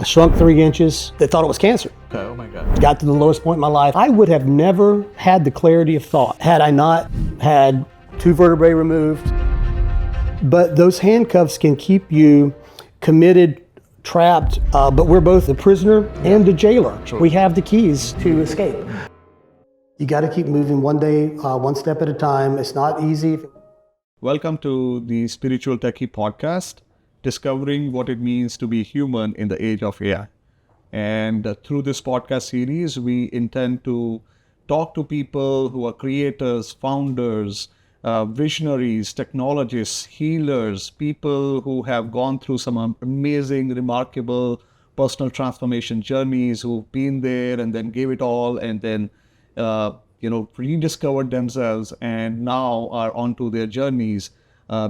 shrunk 3 inches. They thought it was cancer. Okay, oh my God. Got to the lowest point in my life. I would have never had the clarity of thought had I not had 2 vertebrae removed. But those handcuffs can keep you committed, trapped, but we're both the prisoner and the jailer. True. We have the keys to escape. You got to keep moving one day, one step at a time. It's not easy. Welcome to the Spiritual Techie podcast, discovering what it means to be human in the age of AI. And through this podcast series, we intend to talk to people who are creators, founders, visionaries, technologists, healers, people who have gone through some amazing, remarkable personal transformation journeys, who've been there and then gave it all and then rediscovered themselves and now are onto their journeys,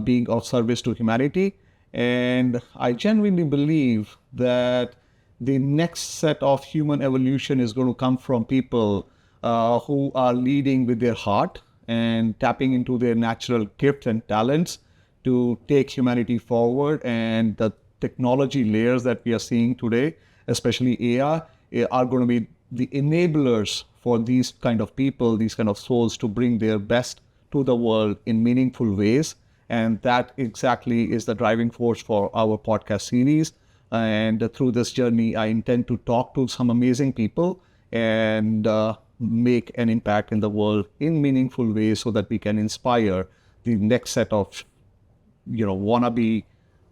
being of service to humanity. And I genuinely believe that the next set of human evolution is going to come from people who are leading with their heart and tapping into their natural gifts and talents to take humanity forward. And the technology layers that we are seeing today, especially AI, are going to be the enablers for these kind of people, these kind of souls, to bring their best to the world in meaningful ways. And that exactly is the driving force for our podcast series. And through this journey, I intend to talk to some amazing people and make an impact in the world in meaningful ways so that we can inspire the next set of, wannabe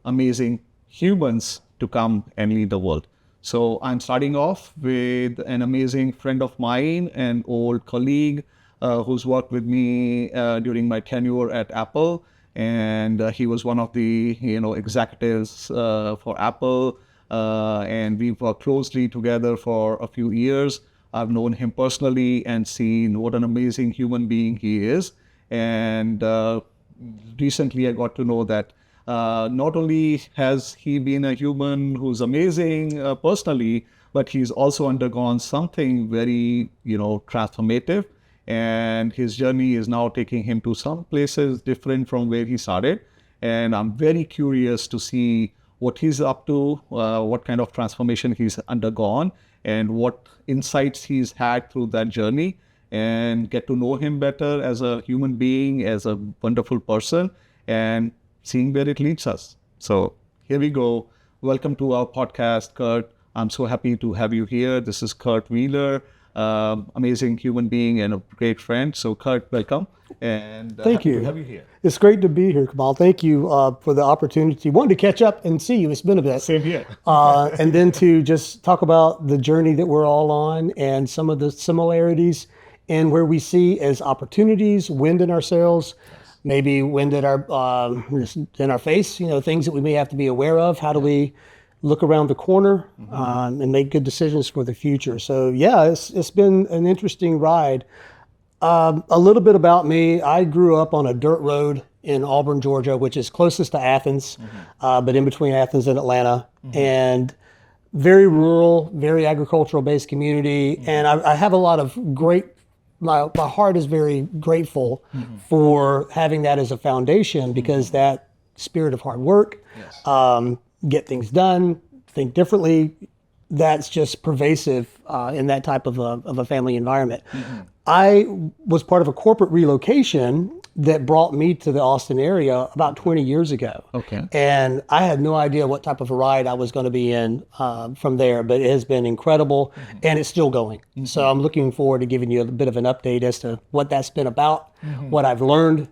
amazing humans to come and lead the world. So I'm starting off with an amazing friend of mine, an old colleague who's worked with me during my tenure at Apple. And he was one of the executives for Apple, and we've worked closely together for a few years. I've known him personally and seen what an amazing human being he is. And recently I got to know that not only has he been a human who's amazing personally, but he's also undergone something very transformative. And his journey is now taking him to some places different from where he started. And I'm very curious to see what he's up to, what kind of transformation he's undergone, and what insights he's had through that journey, and get to know him better as a human being, as a wonderful person, and seeing where it leads us. So here we go. Welcome to our podcast, Kurt. I'm so happy to have you here. This is Kurt Wheeler. Amazing human being and a great friend. So Kurt, welcome. And Thank you. To have you here. It's great to be here, Kamal. Thank you for the opportunity. Wanted to catch up and see you. It's been a bit. Same here. And then to just talk about the journey that we're all on and some of the similarities and where we see as opportunities, wind in our sails, maybe wind in our face, things that we may have to be aware of. How do we look around the corner and make good decisions for the future? So yeah, it's been an interesting ride. A little bit about me. I grew up on a dirt road in Auburn, Georgia, which is closest to Athens, but in between Athens and Atlanta, and very rural, very agricultural based community. And I have a lot of my heart is very grateful for having that as a foundation, because that spirit of hard work, get things done, think differently, that's just pervasive in that type of a family environment. I was part of a corporate relocation that brought me to the Austin area about 20 years ago. Okay. And I had no idea what type of a ride I was going to be in from there, but it has been incredible and it's still going. So I'm looking forward to giving you a bit of an update as to what that's been about, what I've learned,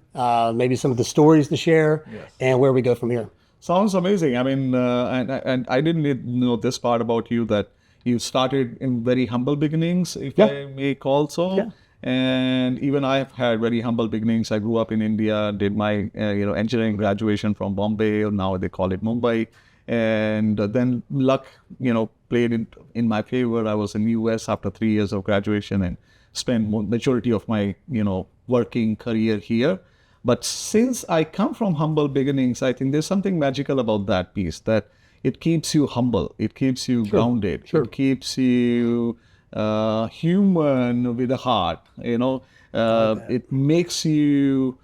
maybe some of the stories to share, and where we go from here. Sounds amazing. I mean, and I didn't know this part about you, that you started in very humble beginnings, if I may call so. Yeah. And even I've had very humble beginnings. I grew up in India, did my engineering graduation from Bombay, or now they call it Mumbai. And then luck, played in my favor. I was in the US after 3 years of graduation and spent majority of my, working career here. But since I come from humble beginnings, I think there's something magical about that piece, that it keeps you humble, it keeps you grounded, it keeps you human with a heart, it makes you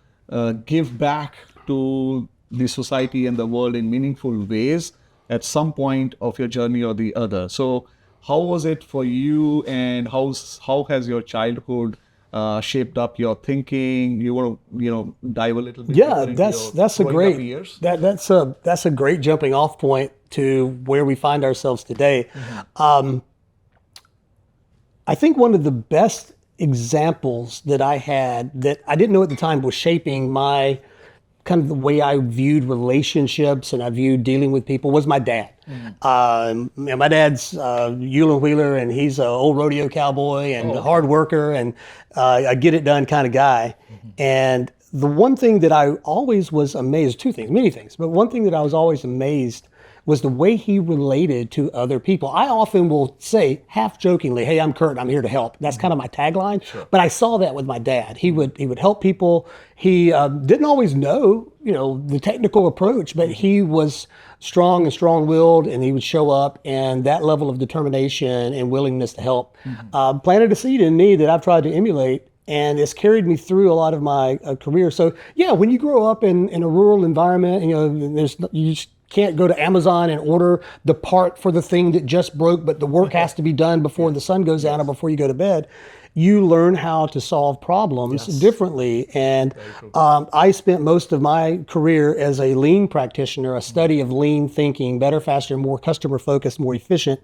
give back to the society and the world in meaningful ways at some point of your journey or the other. So how was it for you, and how has your childhood shaped up your thinking? You want to, dive a little bit Yeah, deeper into your that's a growing up great years? that's a great jumping off point to where we find ourselves today. I think one of the best examples that I had that I didn't know at the time was shaping my kind of the way I viewed relationships and I viewed dealing with people was my dad. My dad's Hewlin Wheeler, and he's an old rodeo cowboy and a hard worker and a get it done kind of guy. And the one thing that I always was amazed, two things, many things, but one thing that I was always amazed was the way he related to other people. I often will say, half jokingly, "Hey, I'm Kurt, I'm here to help." That's kind of my tagline. But I saw that with my dad. He would help people. He didn't always know, the technical approach, but he was strong and strong-willed, and he would show up, and that level of determination and willingness to help planted a seed in me that I've tried to emulate. And it's carried me through a lot of my career. So yeah, when you grow up in a rural environment, you just can't go to Amazon and order the part for the thing that just broke, but the work has to be done before the sun goes down or before you go to bed. You learn how to solve problems differently. And I spent most of my career as a lean practitioner, a study of lean thinking, better, faster, more customer focused, more efficient.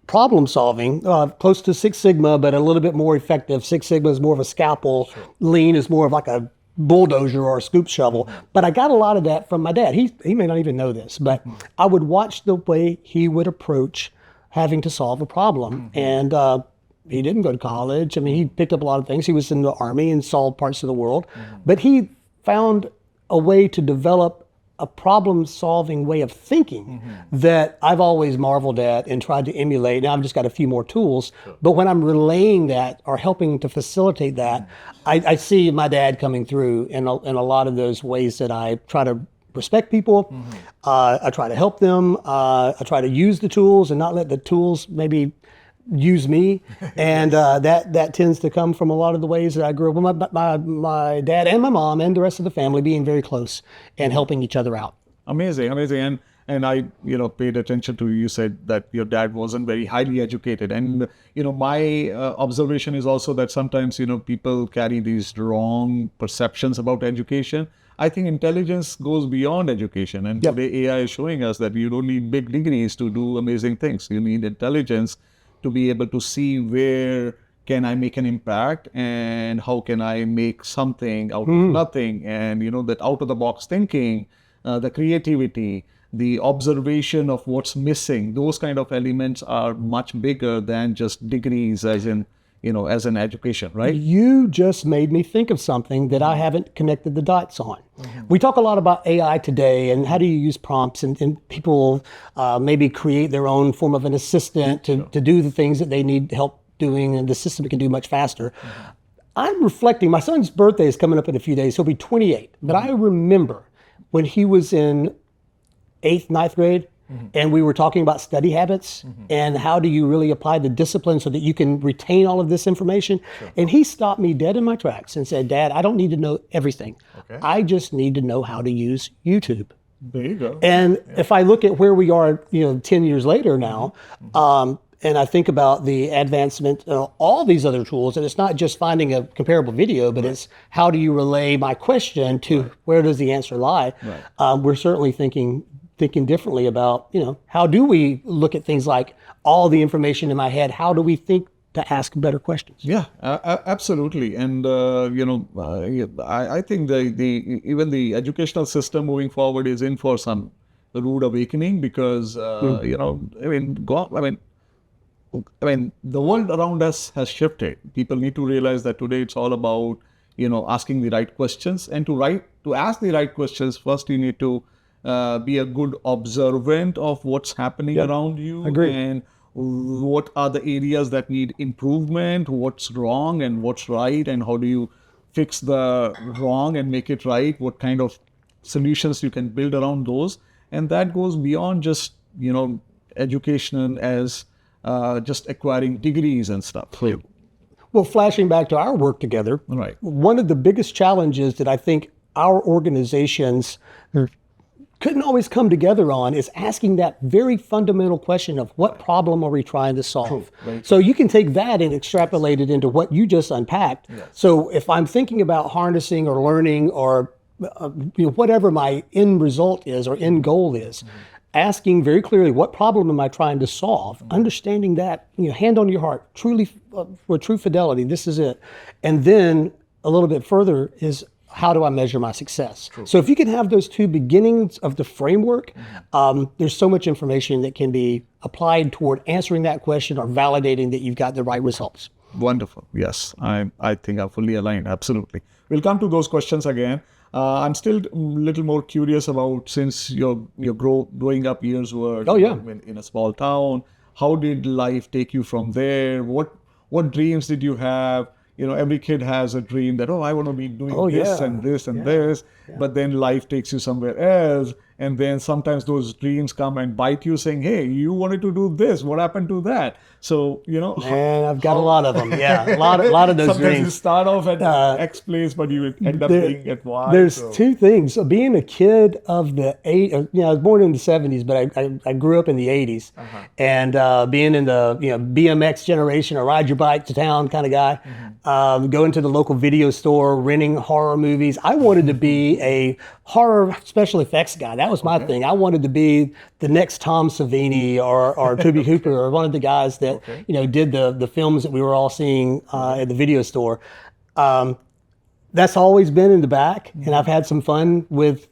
Problem solving, close to Six Sigma, but a little bit more effective. Six Sigma is more of a scalpel. Lean is more of like a bulldozer or a scoop shovel. But I got a lot of that from my dad. He may not even know this, but I would watch the way he would approach having to solve a problem. And he didn't go to college. I mean, he picked up a lot of things. He was in the Army and saw parts of the world. But he found a way to develop a problem-solving way of thinking that I've always marveled at and tried to emulate. Now I've just got a few more tools, but when I'm relaying that or helping to facilitate that, I see my dad coming through in a lot of those ways that I try to respect people. I try to help them. I try to use the tools and not let the tools maybe use me, and that tends to come from a lot of the ways that I grew up with my dad and my mom and the rest of the family being very close and helping each other out. Amazing. And I, paid attention to, you said that your dad wasn't very highly educated. And, my observation is also that sometimes, people carry these wrong perceptions about education. I think intelligence goes beyond education. And today AI is showing us that you don't need big degrees to do amazing things. You need intelligence to be able to see where can I make an impact and how can I make something out of nothing. And, that out of the box thinking, the creativity, the observation of what's missing, those kind of elements are much bigger than just degrees as in, as an education, right? You just made me think of something that I haven't connected the dots on. We talk a lot about AI today and how do you use prompts, and people maybe create their own form of an assistant to do the things that they need help doing, and the system can do much faster. I'm reflecting, my son's birthday is coming up in a few days. He'll be 28, but I remember when he was in 8th, 9th grade, and we were talking about study habits and how do you really apply the discipline so that you can retain all of this information. And he stopped me dead in my tracks and said, "Dad, I don't need to know everything. I just need to know how to use YouTube." There you go. And if I look at where we are, 10 years later now, and I think about the advancement of all these other tools, and it's not just finding a comparable video, but it's how do you relay my question to where does the answer lie? We're certainly thinking differently about, how do we look at things like all the information in my head? How do we think to ask better questions? Yeah, absolutely. And, I think even the educational system moving forward is in for some rude awakening because, the world around us has shifted. People need to realize that today it's all about, asking the right questions. And to ask the right questions, first you need to be a good observant of what's happening around you. Agreed. And what are the areas that need improvement, what's wrong and what's right, and how do you fix the wrong and make it right, what kind of solutions you can build around those. And that goes beyond just, education as just acquiring degrees and stuff. Well, flashing back to our work together, Right. one of the biggest challenges that I think our organizations couldn't always come together on is asking that very fundamental question of what problem are we trying to solve? Right. So you can take that and extrapolate it into what you just unpacked. So if I'm thinking about harnessing or learning or whatever my end result is or end goal is, asking very clearly what problem am I trying to solve, understanding that, hand on your heart, truly with true fidelity, this is it. And then a little bit further is, how do I measure my success? So if you can have those two beginnings of the framework, there's so much information that can be applied toward answering that question or validating that you've got the right results. Wonderful. Yes, I think I'm fully aligned. Absolutely. We'll come to those questions again. I'm still a little more curious about, since your growing up years were in a small town, how did life take you from there? What dreams did you have? Every kid has a dream that, I want to be doing this and this and this, but then life takes you somewhere else. And then sometimes those dreams come and bite you saying, hey, you wanted to do this. What happened to that? So, Man, I've got a lot of them. Yeah, a lot of those sometimes dreams. You start off at X place, but you end up being at Y. There's two things. So being a kid of the I was born in the 70s, but I grew up in the 80s. And being in the BMX generation, or ride your bike to town kind of guy, going to the local video store, renting horror movies. I wanted to be a horror special effects guy. That was my thing. I wanted to be the next Tom Savini or Toby Hooper, or one of the guys that did the films that we were all seeing at the video store. That's always been in the back, and I've had some fun with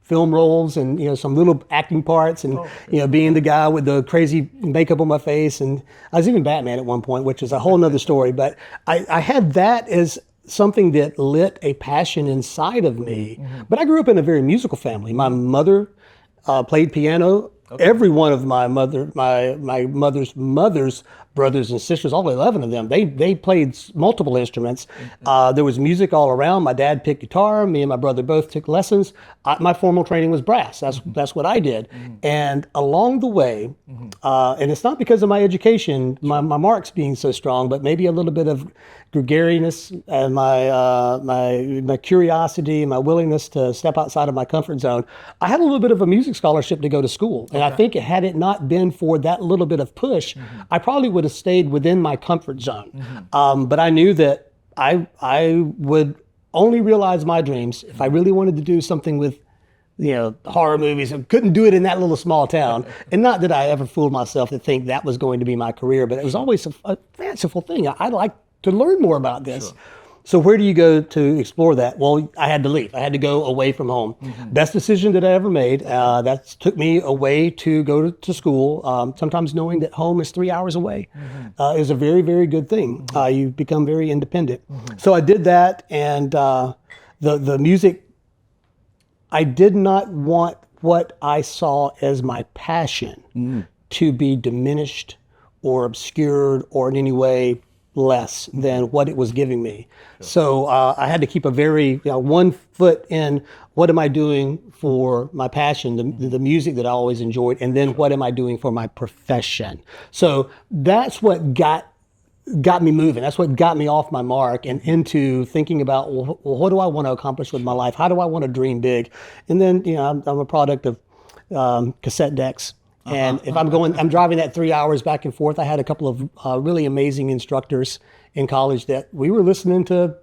film roles and some little acting parts, and being the guy with the crazy makeup on my face, and I was even Batman at one point, which is a whole nother story. But I had that as something that lit a passion inside of me. But I grew up in a very musical family. My mother played piano. Every one of my mother's brothers and sisters, all 11 of them, they played multiple instruments. There was music all around. My dad picked guitar. Me and my brother both took lessons. My formal training was brass. That's what I did. And along the way, and it's not because of my education, my marks being so strong, but maybe a little bit of gregariousness and my curiosity and my willingness to step outside of my comfort zone. I had a little bit of a music scholarship to go to school. And I think had it not been for that little bit of push, I probably would have stayed within my comfort zone. But I knew that I would only realize my dreams if I really wanted to do something with horror movies. I couldn't do it in that little small town. And not that I ever fooled myself to think that was going to be my career, but it was always a fanciful thing. I like to learn more about this. Sure. So where do you go to explore that? Well, I had to leave. I had to go away from home. Best decision that I ever made. That took me away to go to school. Sometimes knowing that home is 3 hours away is a very, very good thing. You become very independent. So I did that, and the music, I did not want what I saw as my passion to be diminished or obscured or in any way less than what it was giving me. So I had to keep a very, 1 foot in, what am I doing for my passion, the music that I always enjoyed, and then what am I doing for my profession? So that's what got me moving. That's what got me off my mark and into thinking about, well, what do I want to accomplish with my life? How do I want to dream big? And then, I'm a product of cassette decks. And if I'm driving that 3 hours back and forth. I had a couple of really amazing instructors in college that we were listening to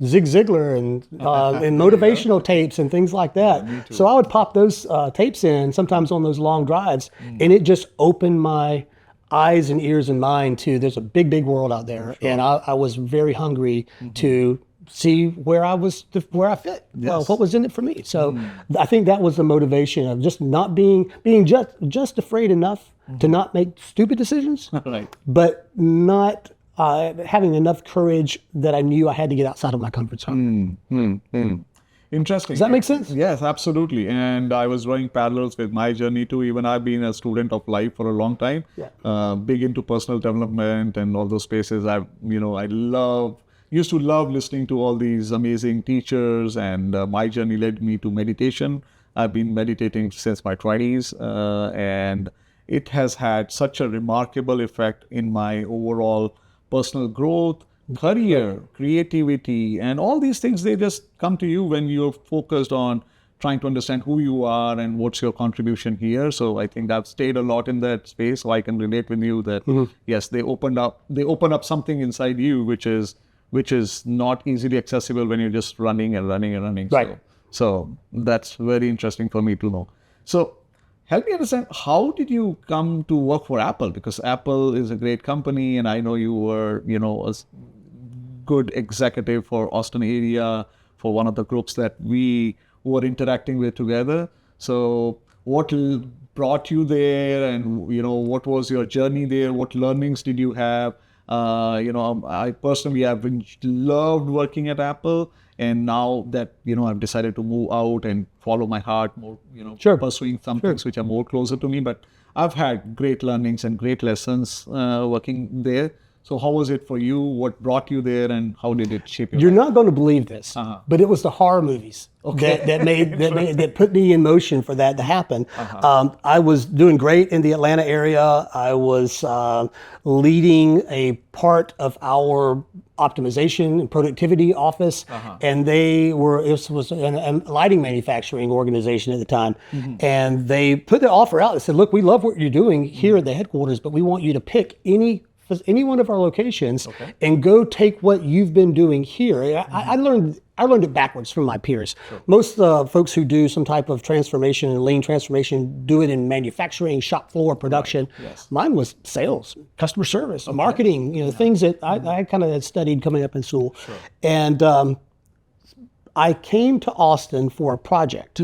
Zig Ziglar and motivational tapes and things like that. Yeah, so I would pop those tapes in sometimes on those long drives, and it just opened my eyes and ears and mind to, there's a big, big world out there. Sure. And I was very hungry to see where I fit. Yes. Well, what was in it for me. So I think that was the motivation of just not being just afraid enough to not make stupid decisions, right, but not having enough courage that I knew I had to get outside of my comfort zone. Interesting. Does that make sense? Yes, absolutely. And I was drawing parallels with my journey too. Even I've been a student of life for a long time, big into personal development and all those spaces. Used to love listening to all these amazing teachers, and my journey led me to meditation. I've been meditating since my 20s, and it has had such a remarkable effect in my overall personal growth, career, creativity, and all these things. They just come to you when you're focused on trying to understand who you are and what's your contribution here. So I think I've stayed a lot in that space, so I can relate with you that yes, they open up something inside you which is not easily accessible when you're just running and running and running. Right. So that's very interesting for me to know. So help me understand, how did you come to work for Apple? Because Apple is a great company, and I know you were, a good executive for Austin area for one of the groups that we were interacting with together. So what brought you there, and what was your journey there? What learnings did you have? I personally have loved working at Apple, and now that I've decided to move out and follow my heart more, Sure. pursuing some things which are more closer to me. But I've had great learnings and great lessons working there. So how was it for you? What brought you there, and how did it shape your You're life? not going to believe this, but it was the horror movies that put me in motion for that to happen. I was doing great in the Atlanta area. I was leading a part of our optimization and productivity office, and this was a lighting manufacturing organization at the time, and they put the offer out. They said, "Look, we love what you're doing here at the headquarters, but we want you to pick any one of our locations and go take what you've been doing here." I learned it backwards from my peers. Most folks who do some type of transformation and lean transformation do it in manufacturing, shop floor production. Mine was sales, customer service, marketing, things that I kind of had studied coming up in school. And I came to Austin for a project.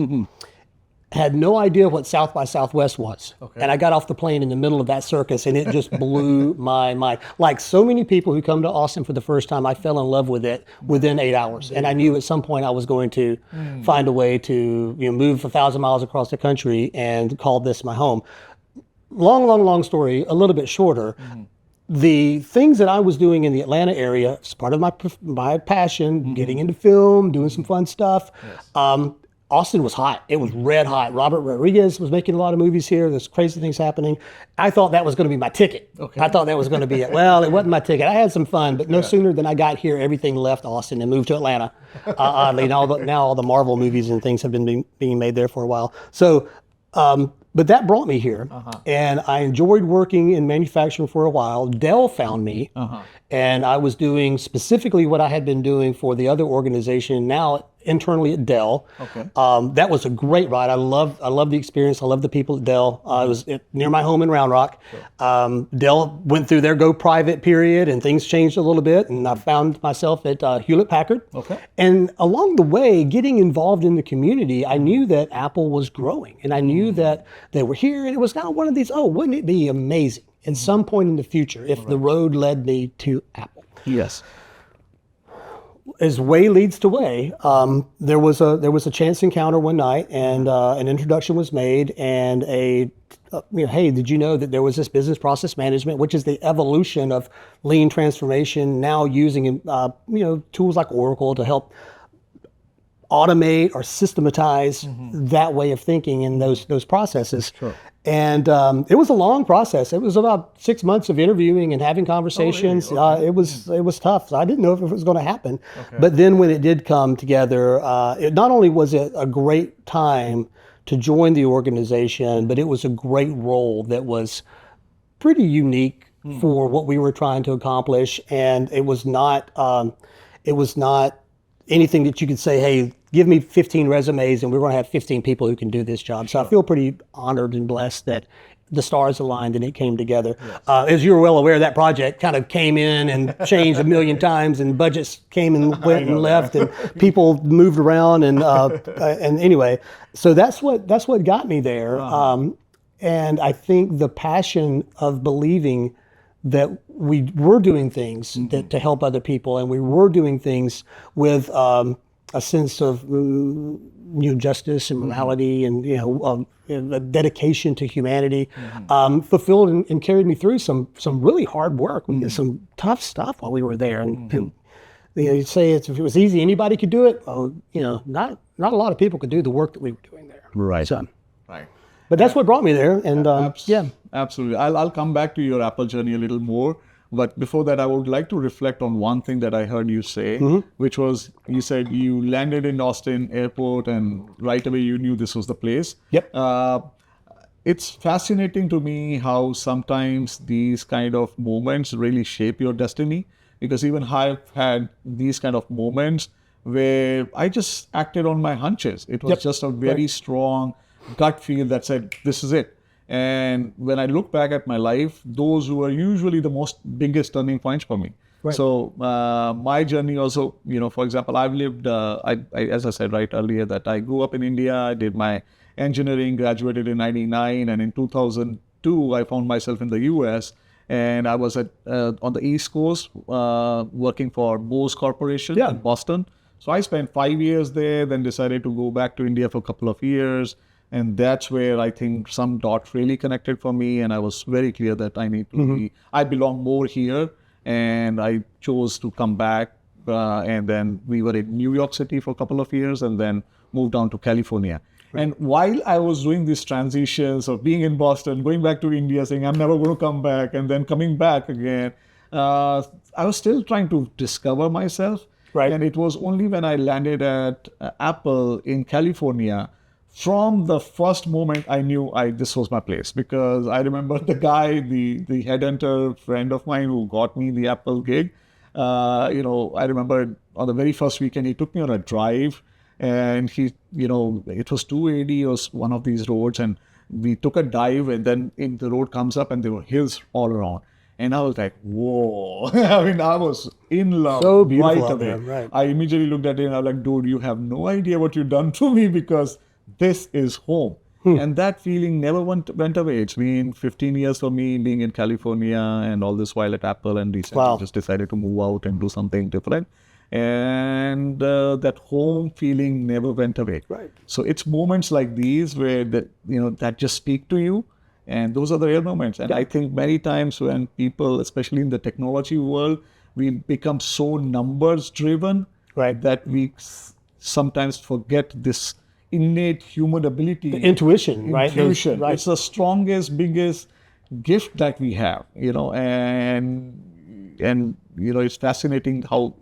Had no idea what South by Southwest was. And I got off the plane in the middle of that circus, and it just blew my mind. Like so many people who come to Austin for the first time, I fell in love with it within 8 hours. And I knew at some point I was going to find a way to move 1,000 miles across the country and call this my home. Long story, a little bit shorter. The things that I was doing in the Atlanta area, as part of my passion, getting into film, doing some fun stuff. Austin was hot. It was red hot. Robert Rodriguez was making a lot of movies here. There's crazy things happening. I thought that was going to be my ticket. I thought that was going to be it. Well, it wasn't my ticket. I had some fun, but no sooner than I got here, everything left Austin and moved to Atlanta. Oddly, now all the Marvel movies and things have been being made there for a while. So, but that brought me here, and I enjoyed working in manufacturing for a while. Dell found me, and I was doing specifically what I had been doing for the other organization, now internally at Dell. That was a great ride. I love the experience. I love the people at Dell. I was near my home in Round Rock. Dell went through their go private period, and things changed a little bit, and I found myself at Hewlett Packard. And along the way, getting involved in the community, I knew that Apple was growing, and I knew that they were here, and it was now one of these, wouldn't it be amazing at some point in the future if the road led me to Apple? Yes. As way leads to way, there was a chance encounter one night, and an introduction was made, and hey, did you know that there was this business process management, which is the evolution of lean transformation, now using tools like Oracle to help automate or systematize that way of thinking in those processes. And it was a long process. It was about 6 months of interviewing and having conversations. It was tough. So I didn't know if it was going to happen. But then when it did come together, it not only was it a great time to join the organization, but it was a great role that was pretty unique for what we were trying to accomplish. And it was not anything that you could say, hey, give me 15 resumes and we're going to have 15 people who can do this job. So I feel pretty honored and blessed that the stars aligned and it came together. As you're well aware, that project kind of came in and changed a million times, and budgets came and went and left, and people moved around, and anyway, so that's what got me there. And I think the passion of believing that we were doing things to help other people, and we were doing things with a sense of justice and morality, and a dedication to humanity, fulfilled and carried me through some really hard work. We did some tough stuff while we were there, and you'd say if it was easy, anybody could do it. Well, not a lot of people could do the work that we were doing there. Right. So, right. But that's what brought me there, and Absolutely. I'll come back to your Apple journey a little more. But before that, I would like to reflect on one thing that I heard you say, which was you said you landed in Austin airport and right away you knew this was the place. Yep. It's fascinating to me how sometimes these kind of moments really shape your destiny, because even I've had these kind of moments where I just acted on my hunches. It was Yep. just a very strong gut feel that said, this is it. And when I look back at my life, those were usually the most biggest turning points for me. Right. So my journey also, for example, I've lived, as I said right earlier, that I grew up in India. I did my engineering, graduated in 99, and in 2002, I found myself in the US, and I was on the East Coast working for Bose Corporation in Boston. So I spent 5 years there, then decided to go back to India for a couple of years. And that's where I think some dots really connected for me. And I was very clear that I need to I belong more here. And I chose to come back. And then we were in New York City for a couple of years and then moved down to California. Right. And while I was doing these transitions of being in Boston, going back to India, saying I'm never going to come back, and then coming back again, I was still trying to discover myself. Right. And it was only when I landed at Apple in California, from the first moment I knew this was my place, because I remember the guy, the headhunter friend of mine who got me the Apple gig. I remember on the very first weekend, he took me on a drive, and it was 280 or one of these roads, and we took a dive, and then the road comes up and there were hills all around. And I was like, whoa. I mean, I was in love So beautiful right out away. there, right. I immediately looked at it and I was like, dude, you have no idea what you've done to me, because this is home. And that feeling never went away. It's been 15 years for me being in California and all this while at Apple, and recently just decided to move out and do something different. And that home feeling never went away. Right. So it's moments like these where that just speak to you. And those are the real moments. And I think many times when people, especially in the technology world, we become so numbers driven, Right. that we sometimes forget this innate human ability. The intuition, right? Intuition. Right. It's the strongest, biggest gift that we have, and it's fascinating how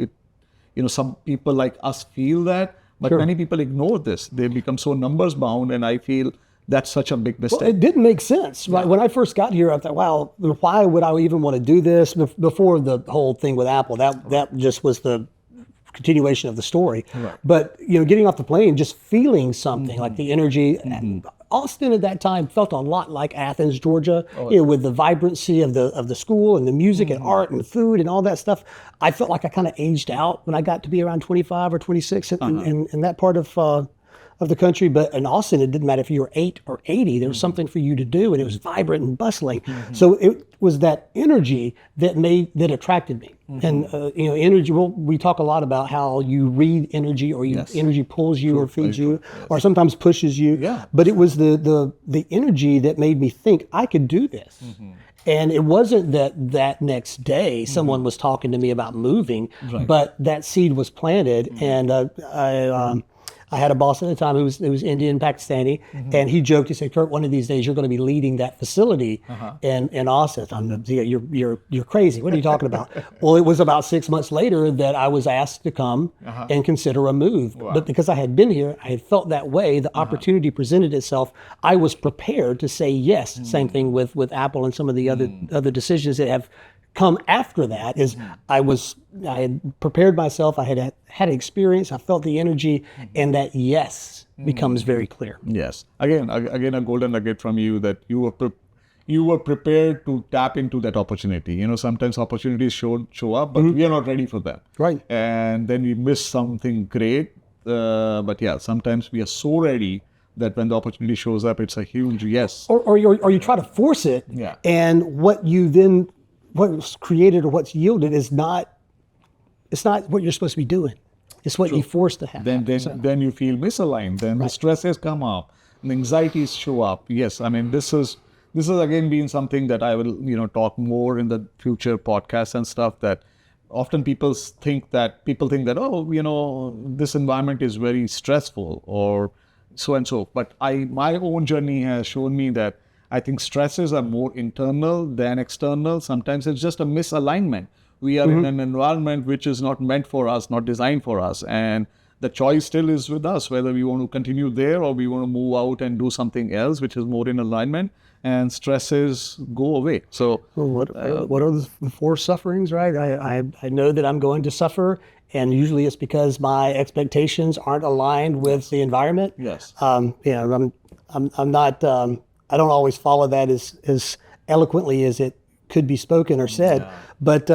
some people like us feel that, but many people ignore this. They become so numbers bound, and I feel that's such a big mistake. Well, it didn't make sense. Right? When I first got here, I thought, wow, why would I even want to do this? Before the whole thing with Apple, that just was the continuation of the story. Right. But getting off the plane, just feeling something like the energy. Austin at that time felt a lot like Athens, Georgia, with the vibrancy of the school and the music and art and the food and all that stuff. I felt like I kind of aged out when I got to be around 25 or 26 in that part of the country. But in Austin, it didn't matter if you were 8 or 80, there was something for you to do, and it was vibrant and bustling. So it was that energy that attracted me. And energy, well, we talk a lot about how you read energy, or energy pulls you or feeds you, or sometimes pushes you. Yeah. But it was the energy that made me think I could do this. And it wasn't that next day someone was talking to me about moving, but that seed was planted. And I had a boss at the time who was Indian, Pakistani, and he joked. He said, "Kurt, one of these days you're going to be leading that facility in Austin." You're crazy. What are you talking about? Well, it was about 6 months later that I was asked to come and consider a move. Wow. But because I had been here, I had felt that way. The opportunity presented itself. I was prepared to say yes. Same thing with Apple and some of the other decisions that have come after that. Is I had prepared myself. I had experience. I felt the energy, and that yes becomes very clear. Yes. Again, a golden nugget from you, that you were prepared to tap into that opportunity. Sometimes opportunities show up, but we are not ready for that. Right. And then we miss something great. But yeah, sometimes we are so ready that when the opportunity shows up, it's a huge yes. Or you try to force it, and what's created or what's yielded is not what you're supposed to be doing. It's what you forced to happen. Then you feel misaligned. Then the stresses come up, and anxieties show up. Yes, I mean this is again been something that I will talk more in the future podcasts and stuff. That often people think that this environment is very stressful or so and so. But my own journey has shown me that I think stresses are more internal than external. Sometimes it's just a misalignment. We are in an environment which is not meant for us, not designed for us. And the choice still is with us, whether we want to continue there or we want to move out and do something else, which is more in alignment, and stresses go away. So Well, what are the four sufferings, right? I know that I'm going to suffer, and usually it's because my expectations aren't aligned with the environment. yes. I'm not. I don't always follow that as eloquently as it could be spoken or said. But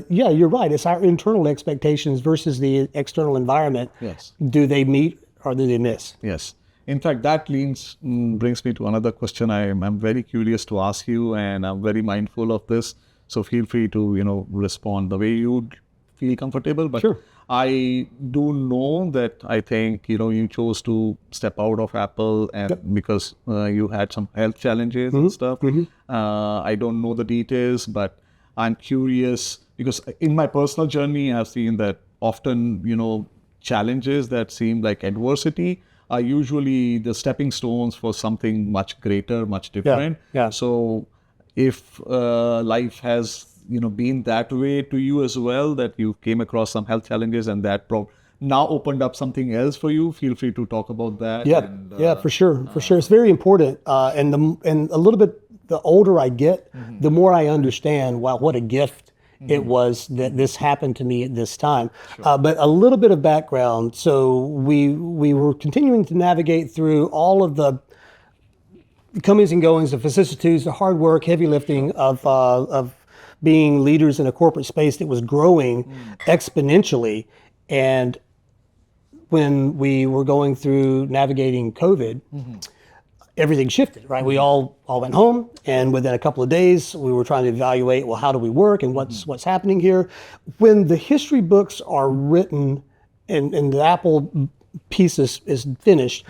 yeah, you're right. It's our internal expectations versus the external environment. Yes. Do they meet or do they miss? Yes. In fact, that brings me to another question I'm very curious to ask you, and I'm very mindful of this. So feel free to, respond the way you feel comfortable. But Sure. I do know that I think, you chose to step out of Apple and because you had some health challenges and stuff. I don't know the details, but I'm curious because in my personal journey, I've seen that often, challenges that seem like adversity are usually the stepping stones for something much greater, much different. Yeah. So if life has, been that way to you as well, that you came across some health challenges and that now opened up something else for you, feel free to talk about that. Yeah, And, for sure. It's very important. And a little bit, the older I get, the more I understand, wow, what a gift it was that this happened to me at this time. But a little bit of background. So we were continuing to navigate through all of the comings and goings, the vicissitudes, the hard work, heavy lifting of being leaders in a corporate space that was growing exponentially. And when we were going through navigating COVID, everything shifted, right? We all went home, and within a couple of days, we were trying to evaluate, well, how do we work and what's happening here? When the history books are written and the Apple piece is finished,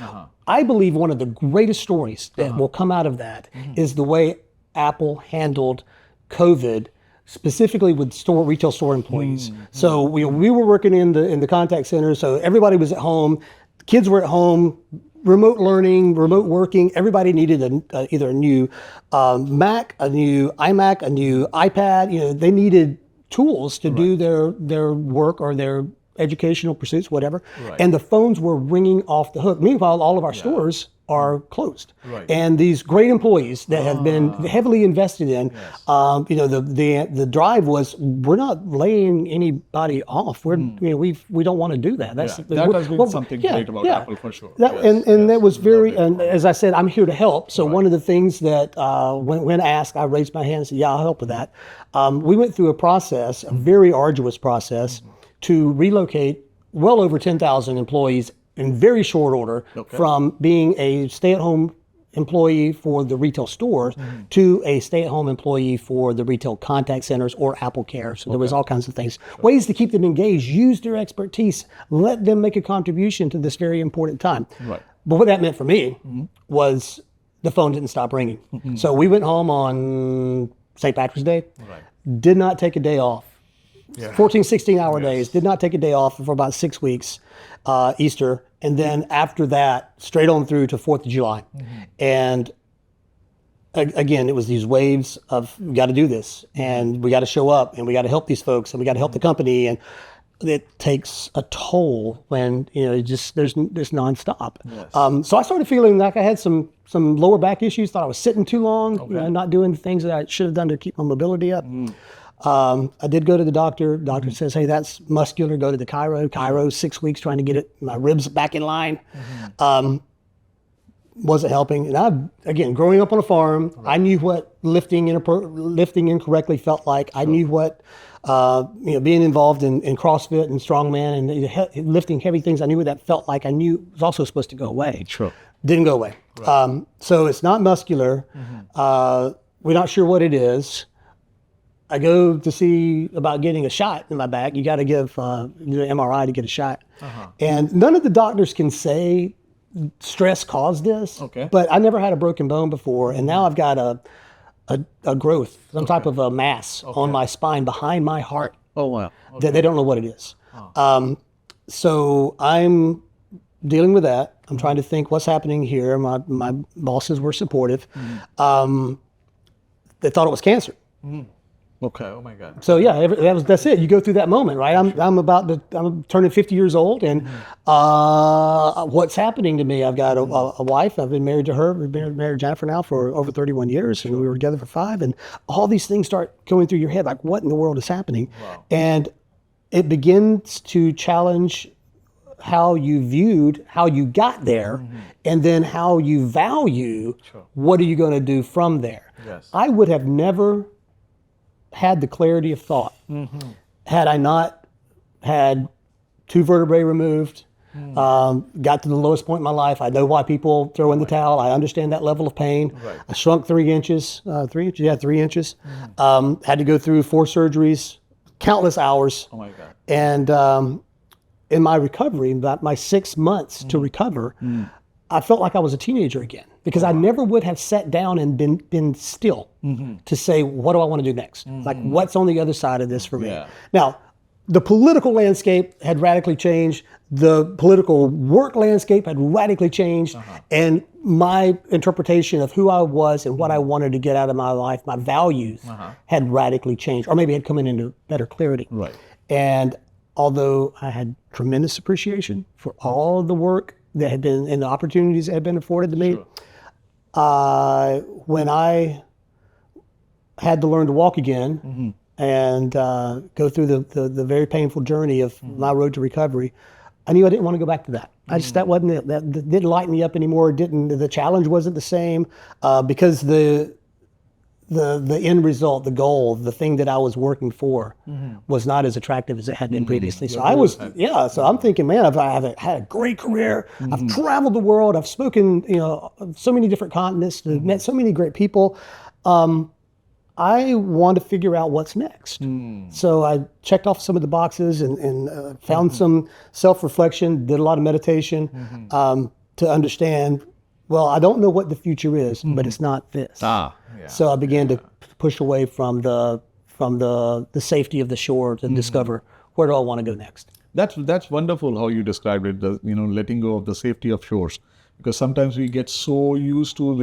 I believe one of the greatest stories that will come out of that is the way Apple handled COVID, specifically with retail store employees. So we were working in the contact center, so everybody was at home, kids were at home, remote learning, remote working. Everybody needed either a new Mac, a new iMac, a new iPad. They needed tools to do their work or their educational pursuits, whatever. And the phones were ringing off the hook. Meanwhile, all of our stores are closed. And these great employees that have been heavily invested in, the drive was, we're not laying anybody off. We don't want to do that. That has been something great about Apple for sure. That was very, and as I said, I'm here to help. So one of the things that when asked, I raised my hand and said, yeah, I'll help with that. We went through a process, a very arduous process, to relocate well over 10,000 employees in very short order from being a stay-at-home employee for the retail stores to a stay-at-home employee for the retail contact centers or Apple Care. So there was all kinds of things. Ways to keep them engaged, use their expertise, let them make a contribution to this very important time. But what that meant for me was the phone didn't stop ringing. So we went home on St. Patrick's Day, did not take a day off. 14, 16-hour days, did not take a day off for about 6 weeks, Easter, and then after that, straight on through to 4th of July. And again, it was these waves of, we got to do this, and we got to show up, and we got to help these folks, and we got to help the company, and it takes a toll when, there's nonstop. So I started feeling like I had some lower back issues, thought I was sitting too long, not doing the things that I should have done to keep my mobility up. I did go to the doctor. Doctor says, hey, that's muscular. Go to the chiro. 6 weeks trying to get my ribs back in line. Wasn't helping. And again, growing up on a farm, I knew what lifting incorrectly felt like. I knew what being involved in CrossFit and strongman and lifting heavy things. I knew what that felt like. I knew it was also supposed to go away. Didn't go away. So it's not muscular. We're not sure what it is. I go to see about getting a shot in my back. You got to give an MRI to get a shot. And none of the doctors can say stress caused this, but I never had a broken bone before. And now I've got a growth, some type of a mass on my spine behind my heart. Oh, wow. That they don't know what it is. So dealing with that. I'm trying to think what's happening here. My bosses were supportive. They thought it was cancer. Okay. Oh my God. So yeah, that's it. You go through that moment, right? I'm turning 50 years old, and what's happening to me? I've got a wife. I've been married to her. We've been married to Jennifer now for over 31 years, and we were together for 5. And all these things start going through your head, like what in the world is happening? Wow. And it begins to challenge how you got there, and then how you value what are you going to do from there. Yes. I would have never had the clarity of thought had I not had 2 vertebrae removed, got to the lowest point in my life. I know why people throw in the towel. I understand that level of pain. Right. I shrunk 3 inches, 3 inches, yeah, 3 inches. Had to go through 4 surgeries, countless hours. Oh my God. And in my recovery, about my 6 months to recover, I felt like I was a teenager again, because I never would have sat down and been still to say, what do I want to do next? Like, what's on the other side of this for me? Yeah. Now, the political landscape had radically changed. The political work landscape had radically changed. And my interpretation of who I was and what I wanted to get out of my life, my values, had radically changed, or maybe had come into better clarity. Right. And although I had tremendous appreciation for all of the work that had been and the opportunities that had been afforded to me, when I had to learn to walk again and go through the very painful journey of my road to recovery, I knew I didn't want to go back to that. That wasn't it. That didn't light me up anymore. The challenge wasn't the same, because the end result, the goal, the thing that I was working for was not as attractive as it had been previously. So so I'm thinking, man, I've had a great career. I've traveled the world. I've spoken, so many different continents, met so many great people. I want to figure out what's next. So I checked off some of the boxes and found some self-reflection, did a lot of meditation to understand, well, I don't know what the future is, but it's not this. So I began to push away from the safety of the shore to discover, where do I want to go next? That's wonderful how you described it. Letting go of the safety of shores, because sometimes we get so used to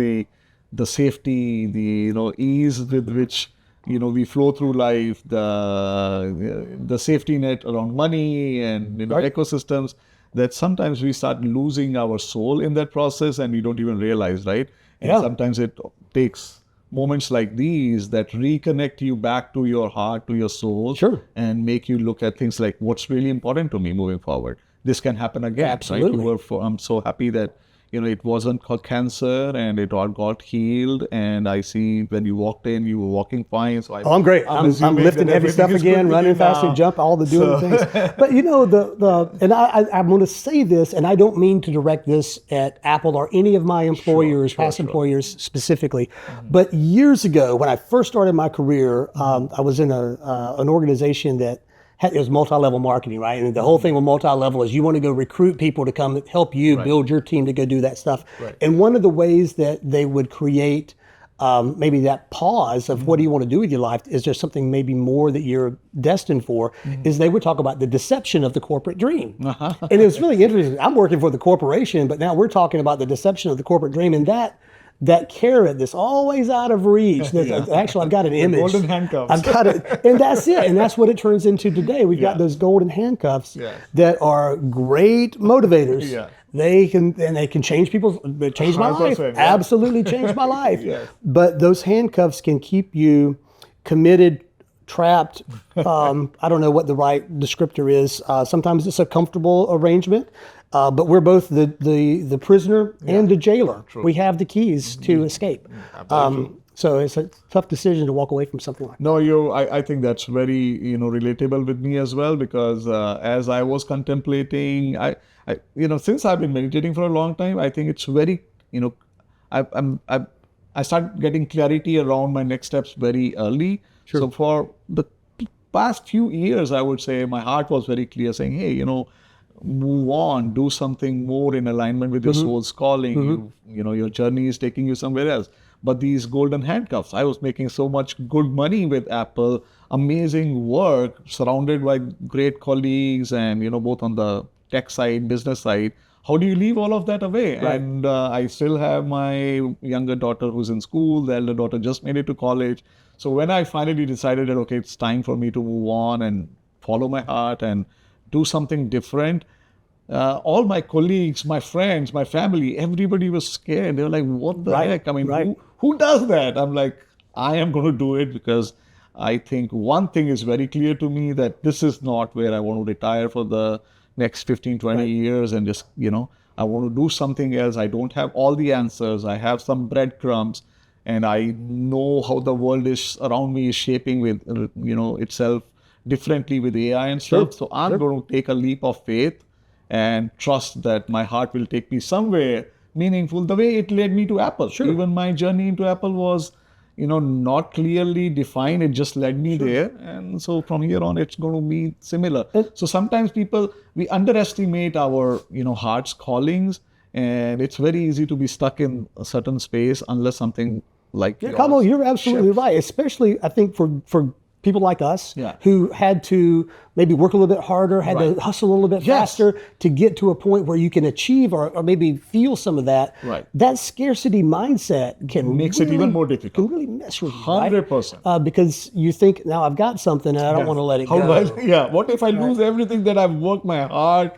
the safety, the ease with which we flow through life, the safety net around money and ecosystems, that sometimes we start losing our soul in that process, and we don't even realize, right? And sometimes it takes moments like these that reconnect you back to your heart, to your soul, and make you look at things like, what's really important to me moving forward. This can happen again. Absolutely. Right? I'm so happy that it wasn't called cancer, and it all got healed. And I see when you walked in, you were walking fine. So I'm great. I'm lifting heavy stuff again, running fast and jump, all the doing things. But and I'm going to say this, and I don't mean to direct this at Apple or any of my employers, past employers specifically. But years ago, when I first started my career, I was in an organization that it was multi-level marketing, right? And the whole thing with multi-level is you want to go recruit people to come help you build your team to go do that stuff. And one of the ways that they would create maybe that pause of what do you want to do with your life, is there something maybe more that you're destined for, is they would talk about the deception of the corporate dream. And it was really interesting. I'm working for the corporation, but now we're talking about the deception of the corporate dream, and that carrot that's always out of reach. Actually, I've got an image. Golden handcuffs. I've got it, and that's it. And that's what it turns into today. We've got those golden handcuffs that are great motivators. They can change change my life. Absolutely change my life. But those handcuffs can keep you committed, trapped. I don't know what the right descriptor is. Sometimes it's a comfortable arrangement. But we're both the prisoner and the jailer. We have the keys to escape. So it's a tough decision to walk away from something like that. No, I think that's very relatable with me as well, because as I was contemplating, I since I've been meditating for a long time, I think it's very I start getting clarity around my next steps very early. So for the past few years, I would say my heart was very clear, saying, hey, move on, do something more in alignment with your soul's calling. Your journey is taking you somewhere else. But these golden handcuffs, I was making so much good money with Apple, amazing work, surrounded by great colleagues, and both on the tech side, business side. how do you leave all of that away? Right. And I still have my younger daughter who's in school. The elder daughter just made it to college. So when I finally decided that, okay, it's time for me to move on and follow my heart and do something different, all my colleagues, my friends, my family, everybody was scared. They were like, what the Right, heck? I mean, right. who does that? I'm like, I am going to do it because I think one thing is very clear to me, that this is not where I want to retire for the next 15, 20 Right. years and just, I want to do something else. I don't have all the answers. I have some breadcrumbs, and I know how the world is around me is shaping with, itself differently with AI and Sure, stuff. So I'm sure. going to take a leap of faith and trust that my heart will take me somewhere meaningful, the way it led me to Apple. Sure. Even my journey into Apple was, not clearly defined. It just led me there. And so from here on, it's going to be similar. So sometimes we underestimate our, heart's callings, and it's very easy to be stuck in a certain space unless something like Yeah, yours Kamal, you're absolutely shifts. right. Especially, I think for people like us Yeah. who had to maybe work a little bit harder, had to Right. hustle a little bit Yes. faster to get to a point where you can achieve or maybe feel some of that. Right. That scarcity mindset can Makes it even more difficult. Can really mess with you, right? 100%. Because you think, now I've got something and I don't want to let it How go. do yeah. What if I lose everything that I've worked my heart,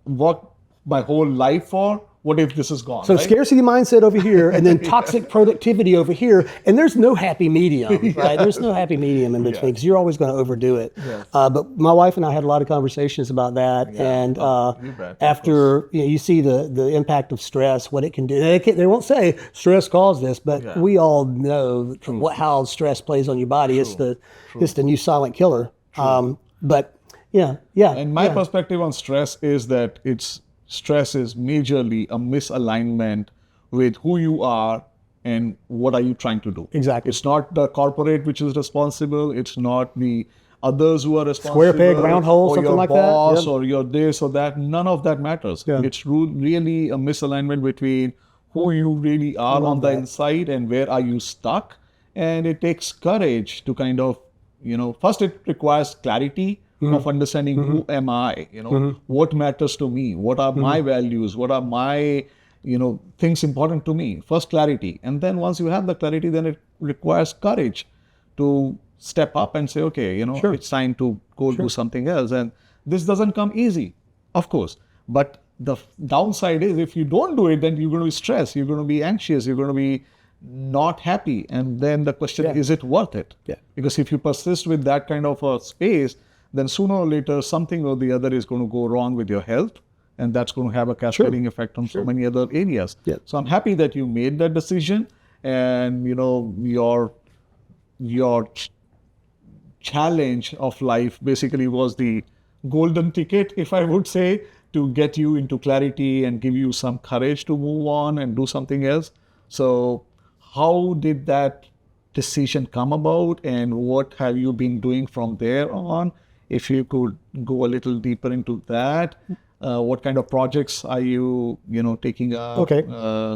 worked my whole life for? What if this is gone? So right? scarcity mindset over here, and then toxic productivity over here, and there's no happy medium, right? There's no happy medium in between because you're always going to overdo it. Yes. But my wife and I had a lot of conversations about that, and you bet, of after you see the impact of stress, what it can do. They won't say stress caused this, but we all know how stress plays on your body. It's the new silent killer. But yeah. And my perspective on stress is that stress is majorly a misalignment with who you are and what are you trying to do. Exactly. It's not the corporate which is responsible. It's not the others who are responsible. Square peg, round hole, or something your like that. boss, Yep. or your this or that. None of that matters. Yeah. It's really a misalignment between who you really are on the inside and where are you stuck. And it takes courage to kind of, first it requires clarity of understanding who am I, what matters to me, what are my values, what are my, things important to me. First clarity. And then once you have the clarity, then it requires courage to step up and say, okay, it's time to go do something else. And this doesn't come easy, of course. But the downside is if you don't do it, then you're going to be stressed, you're going to be anxious, you're going to be not happy. And then the question is it worth it? Yeah. Because if you persist with that kind of a space, then sooner or later something or the other is going to go wrong with your health, and that's going to have a cascading effect on so many other areas. Yeah. So I'm happy that you made that decision, and your challenge of life basically was the golden ticket, if I would say, to get you into clarity and give you some courage to move on and do something else. So how did that decision come about, and what have you been doing from there on? If you could go a little deeper into that, what kind of projects are you, taking up? Okay.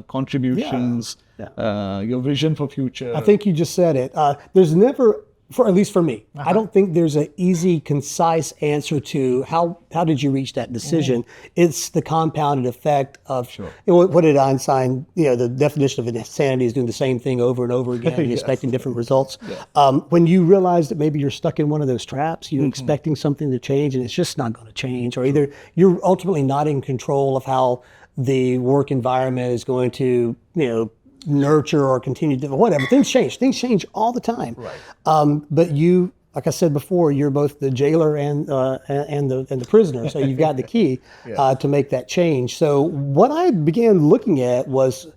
Contributions, your vision for future. I think you just said it. There's never, at least for me, I don't think there's an easy, concise answer to how did you reach that decision. It's the compounded effect of, what did Einstein, the definition of insanity is doing the same thing over and over again and expecting different results. When you realize that maybe you're stuck in one of those traps, you're expecting something to change and it's just not going to change, or either you're ultimately not in control of how the work environment is going to, nurture or continue to whatever. Things change all the time. Right. But you, like I said before, you're both the jailer and the prisoner. So you've got the key to make that change. So what I began looking at was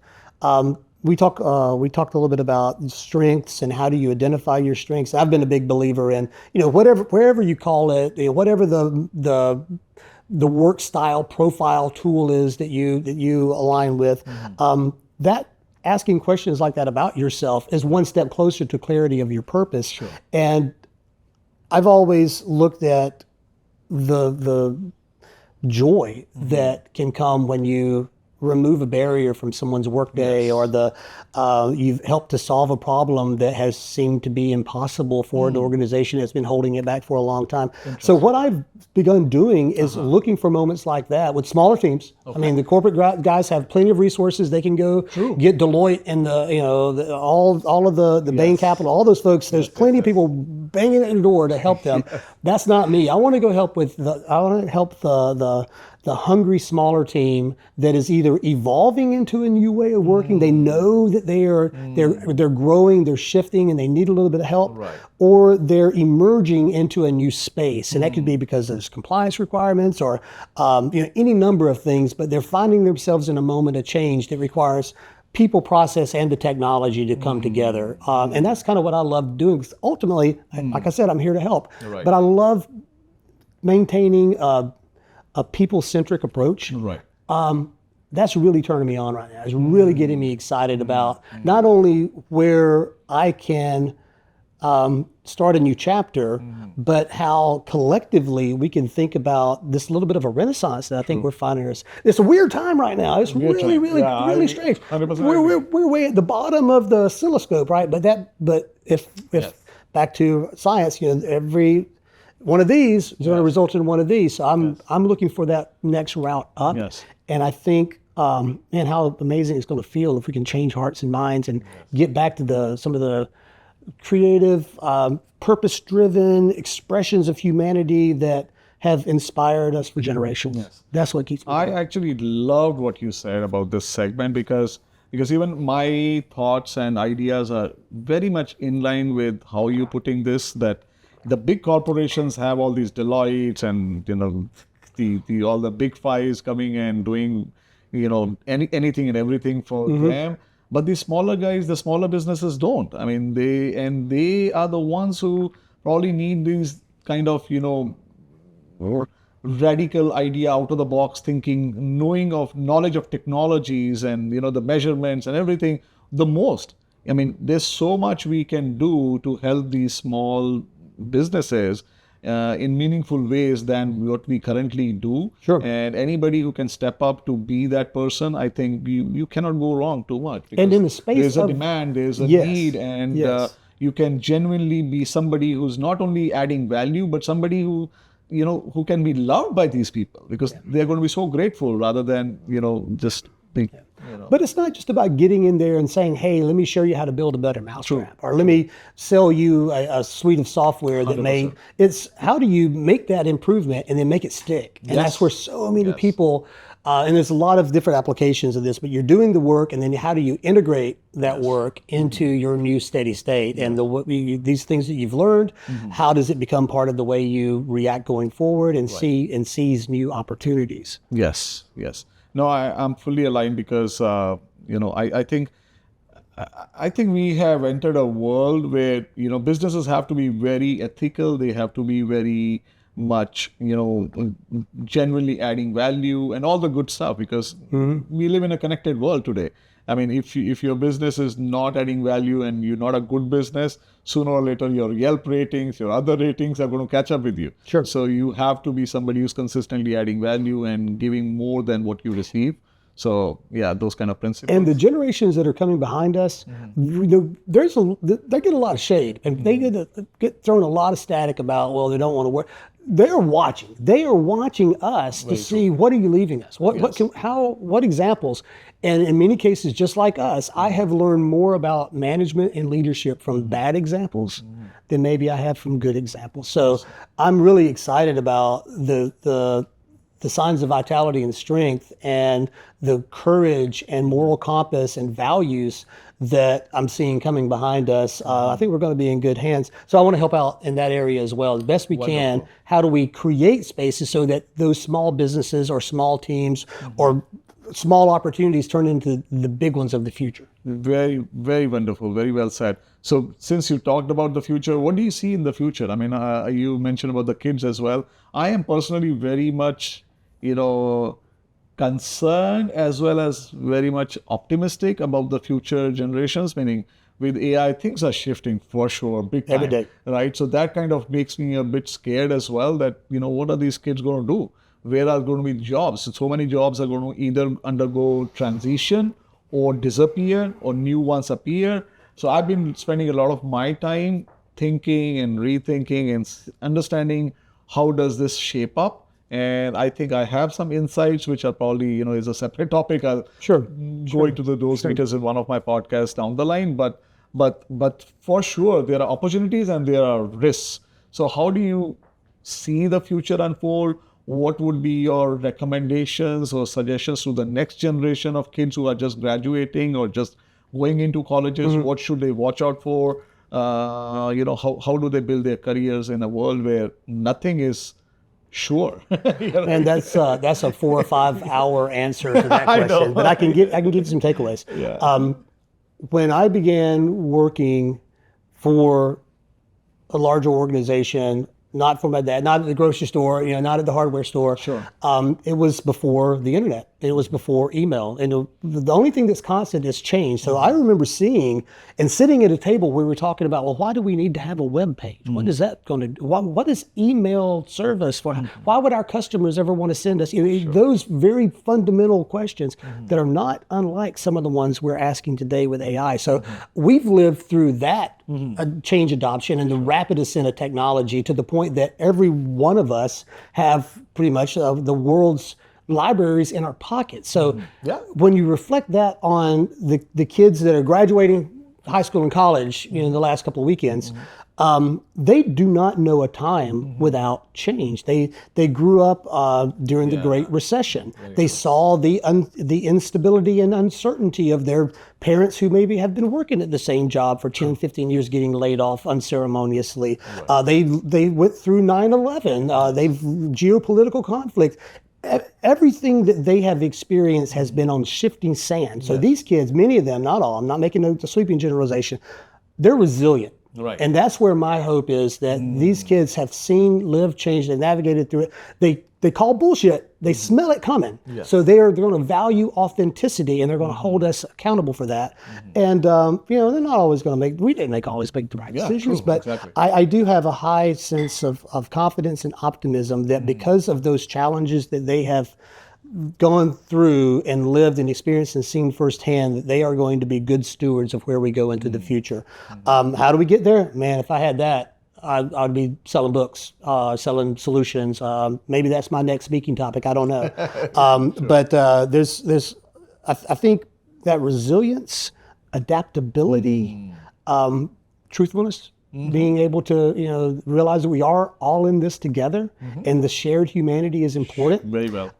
we talked a little bit about strengths and how do you identify your strengths. I've been a big believer in wherever you call it, whatever the work style profile tool is that you align with. That asking questions like that about yourself is one step closer to clarity of your purpose. Sure. And I've always looked at the joy that can come when you remove a barrier from someone's workday, Yes. or you've helped to solve a problem that has seemed to be impossible for an organization that's been holding it back for a long time. So what I've begun doing is looking for moments like that with smaller teams. I mean, the corporate guys have plenty of resources. They can go get Deloitte and all of the Bain Capital, all those folks. There's plenty of people banging at the door to help them. That's not me. I want to go help the hungry smaller team that is either evolving into a new way of working. They know that they're growing, they're shifting, and they need a little bit of help, or they're emerging into a new space, and that could be because there's compliance requirements or any number of things. But they're finding themselves in a moment of change that requires people, process, and the technology to come together, and that's kind of what I love doing. Because ultimately, like I said, I'm here to help, but I love maintaining a people-centric approach. Right. That's really turning me on right now. It's really getting me excited about not only where I can start a new chapter, but how collectively we can think about this little bit of a renaissance that I think we're finding us. It's a weird time right now. It's really strange. 100% We're way at the bottom of the oscilloscope, right? But if back to science, every one of these is going to result in one of these. So I'm looking for that next route up. Yes. And I think, man, how amazing it's going to feel if we can change hearts and minds and get back to some of the creative, purpose-driven expressions of humanity that have inspired us for generations. Yes. That's what keeps me I going. actually loved what you said about this segment because even my thoughts and ideas are very much in line with how you're putting this, that the big corporations have all these Deloittes and the all the big fives coming and doing anything and everything for them. But the smaller guys, the smaller businesses don't. I mean, they are the ones who probably need these kind of radical idea, out of the box thinking, knowledge of technologies and the measurements and everything the most. I mean, there's so much we can do to help these small businesses in meaningful ways than what we currently do. Sure. And anybody who can step up to be that person, I think you cannot go wrong too much. And in the space there's a of- demand, there's a Yes. need, and Yes. you can genuinely be somebody who's not only adding value, but somebody who who can be loved by these people because they're going to be so grateful rather than just think. But it's not just about getting in there and saying, hey, let me show you how to build a better mousetrap, or let me sell you a suite of software that 100%. it's how do you make that improvement and then make it stick? And that's where so many people, and there's a lot of different applications of this, but you're doing the work and then how do you integrate that work into your new steady state? And these things that you've learned, how does it become part of the way you react going forward and seize new opportunities? Yes, yes. No, I'm fully aligned because I think we have entered a world where businesses have to be very ethical. They have to be very much genuinely adding value and all the good stuff because we live in a connected world today. I mean, if your business is not adding value and you're not a good business, sooner or later your Yelp ratings, your other ratings are going to catch up with you. Sure. So you have to be somebody who's consistently adding value and giving more than what you receive. So yeah, those kind of principles. And the generations that are coming behind us, they get a lot of shade, and they get thrown a lot of static about, well, they don't want to work. They are watching. They are watching us to see what are you leaving us? What examples? And in many cases, just like us, I have learned more about management and leadership from bad examples than maybe I have from good examples. So I'm really excited about the signs of vitality and strength and the courage and moral compass and values that I'm seeing coming behind us. I think we're going to be in good hands. So I want to help out in that area as well. As best we can, how do we create spaces so that those small businesses or small teams or small opportunities turn into the big ones of the future? Very, very wonderful. Very well said. So since you talked about the future, what do you see in the future? I mean, you mentioned about the kids as well. I am personally very much, concerned as well as very much optimistic about the future generations, meaning with AI, things are shifting for sure, big time. Every day. Right? So that kind of makes me a bit scared as well that, what are these kids going to do where are going to be jobs? So many jobs are going to either undergo transition or disappear or new ones appear. So I've been spending a lot of my time thinking and rethinking and understanding how does this shape up. And I think I have some insights, which are probably, is a separate topic. I'll Sure. go into those details in one of my podcasts down the line. But for sure, there are opportunities and there are risks. So how do you see the future unfold? What would be your recommendations or suggestions to the next generation of kids who are just graduating or just going into colleges? What should they watch out for? How do they build their careers in a world where nothing is sure? And that's a 4 or 5 hour answer to that I know. question, but I can give you some takeaways. Yeah. When I began working for a larger organization, not for my dad, not at the grocery store, not at the hardware store. Sure. It was before the internet. It was before email. And the only thing that's constant is change. So I remember seeing and sitting at a table where we were talking about, well, why do we need to have a web page? What is that going to do? What is email service for? Why would our customers ever want to send us? Those very fundamental questions that are not unlike some of the ones we're asking today with AI. So we've lived through that change adoption and the rapid ascent of technology to the point that every one of us have pretty much the world's libraries in our pockets. So when you reflect that on the kids that are graduating high school and college in the last couple of weekends, they do not know a time without change. They grew up during the Great Recession. They saw the instability and uncertainty of their parents who maybe have been working at the same job for 10, 15 years getting laid off unceremoniously. They went through 9/11. They've geopolitical conflict. Everything that they have experienced has been on shifting sand. So these kids, many of them, not all, I'm not making a sweeping generalization, they're resilient. Right. And that's where my hope is that these kids have seen, lived, changed, and navigated through it. They call bullshit. They smell it coming. So they're going to value authenticity and they're going to hold us accountable for that. And, they're not always going to we didn't always make the right decisions, but exactly. I do have a high sense of confidence and optimism that because of those challenges that they have gone through and lived and experienced and seen firsthand, that they are going to be good stewards of where we go into the future. How do we get there? Man, if I had that, I'd be selling books, selling solutions. Maybe that's my next speaking topic. I don't know. But I think that resilience, adaptability, truthfulness, being able to realize that we are all in this together, and the shared humanity is important. Very well.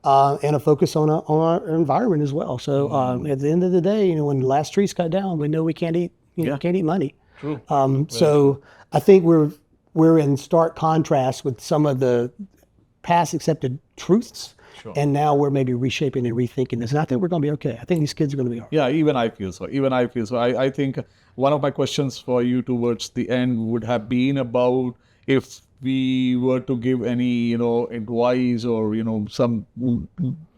And a focus on our environment as well. So at the end of the day, when the last tree's cut down, we know we can't eat can't eat money. True. So I think we're in stark contrast with some of the past accepted truths. Sure. And now we're maybe reshaping and rethinking this. And I think we're going to be okay. I think these kids are going to be all right. Yeah, even I feel so. I think one of my questions for you towards the end would have been about if we were to give any, advice or, some,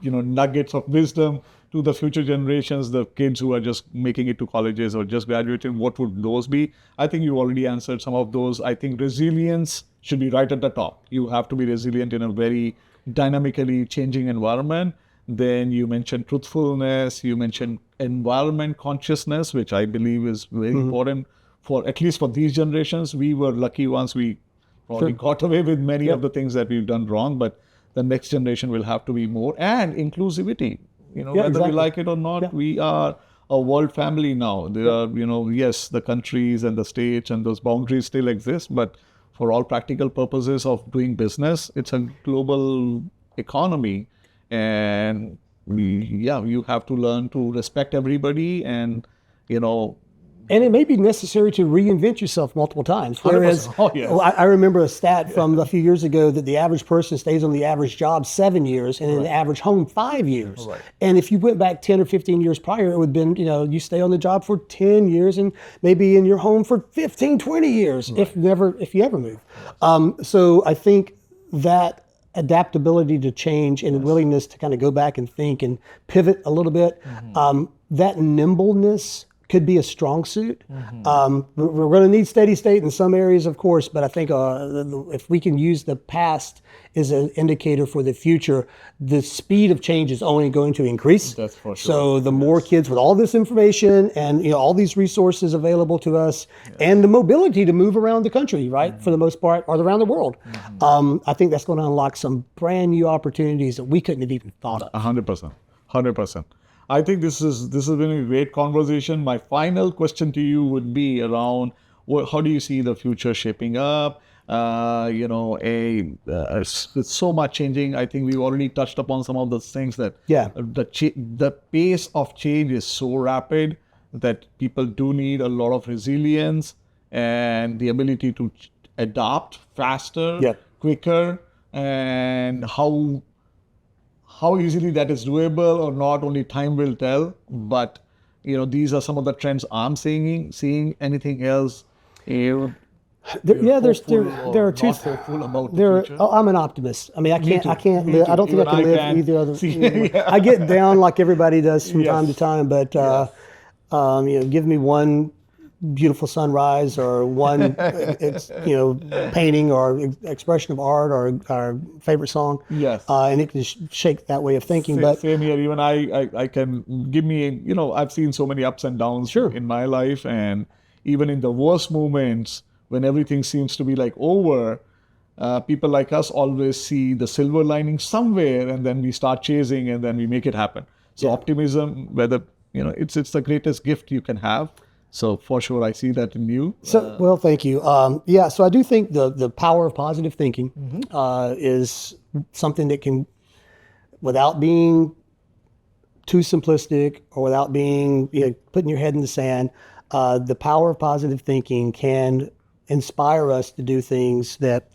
nuggets of wisdom to the future generations, the kids who are just making it to colleges or just graduating, what would those be? I think you already answered some of those. I think resilience should be right at the top. You have to be resilient in a very dynamically changing environment. Then you mentioned truthfulness, you mentioned environment consciousness, which I believe is very important for, at least for these generations. We were lucky ones. We probably got away with many of the things that we've done wrong, but the next generation will have to be more. And inclusivity, whether we like it or not, we are a world family now. There are, yes, the countries and the states and those boundaries still exist, but for all practical purposes of doing business, it's a global economy. And you have to learn to respect everybody and, And it may be necessary to reinvent yourself multiple times. Whereas, I remember a stat from a few years ago that the average person stays on the average job 7 years and in the average home 5 years. Right. And if you went back 10 or 15 years prior, it would have been, you stay on the job for 10 years and maybe in your home for 15, 20 years, if you ever move. So I think that adaptability to change and willingness to kind of go back and think and pivot a little bit, that nimbleness could be a strong suit. We're going to need steady state in some areas, of course, but I think if we can use the past as an indicator for the future, the speed of change is only going to increase. That's for sure. So the more kids with all this information and all these resources available to us, and the mobility to move around the country, right, for the most part, or around the world, I think that's going to unlock some brand new opportunities that we couldn't have even thought of. 100%. 100%. I think this has been a great conversation. My final question to you would be around how do you see the future shaping up? With so much changing, I think we've already touched upon some of those things that the pace of change is so rapid that people do need a lot of resilience and the ability to adapt faster, quicker, and how easily that is doable or not, only time will tell. But these are some of the trends I'm seeing. Anything else? There are two. I'm an optimist. I mean, I don't think I can live either other. I get down like everybody does from time to time, but give me one beautiful sunrise or one painting or expression of art or our favorite song, and it can shake that way of thinking. But same here. Even I can give me I've seen so many ups and downs in my life, and even in the worst moments when everything seems to be like over, people like us always see the silver lining somewhere, and then we start chasing, and then we make it happen. So optimism, whether it's the greatest gift you can have. So for sure, I see that in you. Well, thank you. So I do think the power of positive thinking is something that can, without being too simplistic or without being putting your head in the sand, the power of positive thinking can inspire us to do things that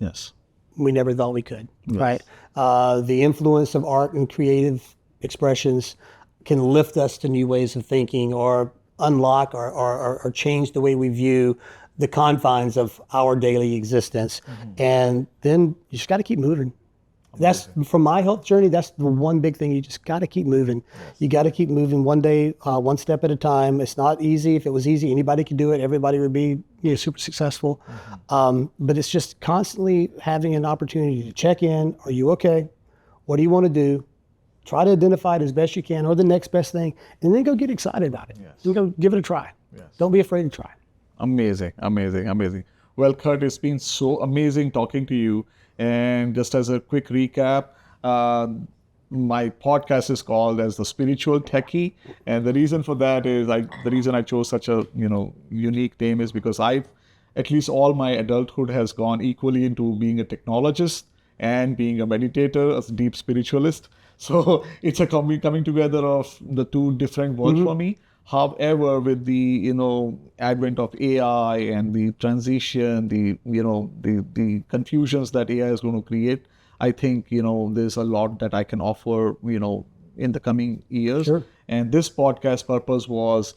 we never thought we could. Right? The influence of art and creative expressions can lift us to new ways of thinking, or unlock or change the way we view the confines of our daily existence. And then you just got to keep moving. That's from my health journey. That's the one big thing. You just got to keep moving. You got to keep moving one day, one step at a time. It's not easy. If it was easy, anybody could do it. Everybody would be super successful. But it's just constantly having an opportunity to check in. Are you okay? What do you want to do? Try to identify it as best you can, or the next best thing, and then go get excited about it. And go give it a try. Don't be afraid to try. Amazing. Well, Kurt, it's been so amazing talking to you. And just as a quick recap, my podcast is called as the Spiritual Techie, and the reason for that is the reason I chose such a unique name is because at least all my adulthood has gone equally into being a technologist and being a meditator, a deep spiritualist. So it's a coming together of the two different worlds for me. However, with the advent of AI and the transition, the confusions that AI is going to create, I think there's a lot that I can offer in the coming years. And this podcast purpose was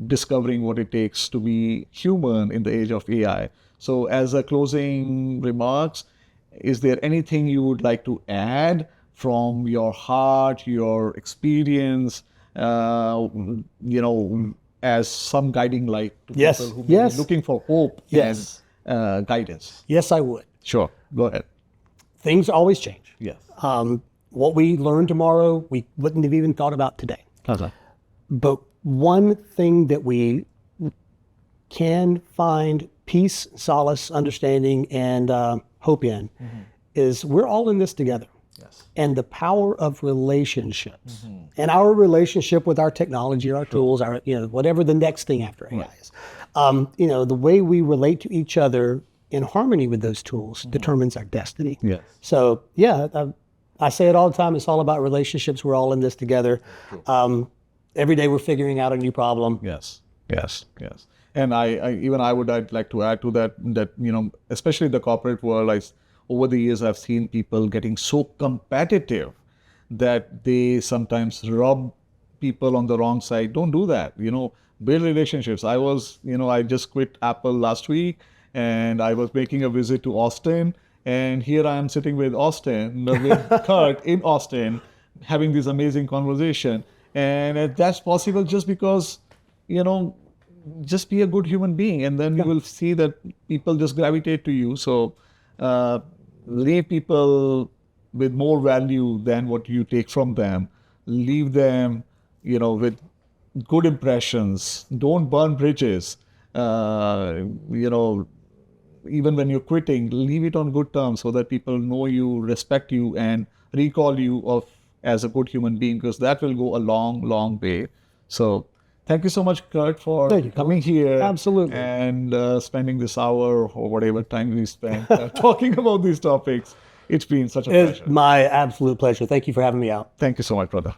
discovering what it takes to be human in the age of AI. So as a closing remarks, is there anything you would like to add from your heart, your experience, as some guiding light to people who may be looking for hope and guidance? Yes, I would. Sure. Go ahead. Things always change. Yes. What we learn tomorrow, we wouldn't have even thought about today. But one thing that we can find peace, solace, understanding, and hope in is we're all in this together. And the power of relationships and our relationship with our technology, our tools, our whatever the next thing after AI is, the way we relate to each other in harmony with those tools determines our destiny. So I say it all the time. It's all about relationships. We're all in this together. Every day we're figuring out a new problem. Yes. And I'd like to add to that especially the corporate world, over the years, I've seen people getting so competitive that they sometimes rub people on the wrong side. Don't do that. Build relationships. I just quit Apple last week, and I was making a visit to Austin, and here I am sitting with Kurt in Austin, having this amazing conversation. And that's possible just because just be a good human being, and then you will see that people just gravitate to you. So leave people with more value than what you take from them. Leave them, with good impressions. Don't burn bridges. Even when you're quitting, leave it on good terms so that people know you, respect you, and recall you as a good human being, because that will go a long, long way. So thank you so much, Kurt, for Thank you, coming here. Absolutely. And spending this hour or whatever time we spent talking about these topics. It's been such a pleasure. It's my absolute pleasure. Thank you for having me out. Thank you so much, brother.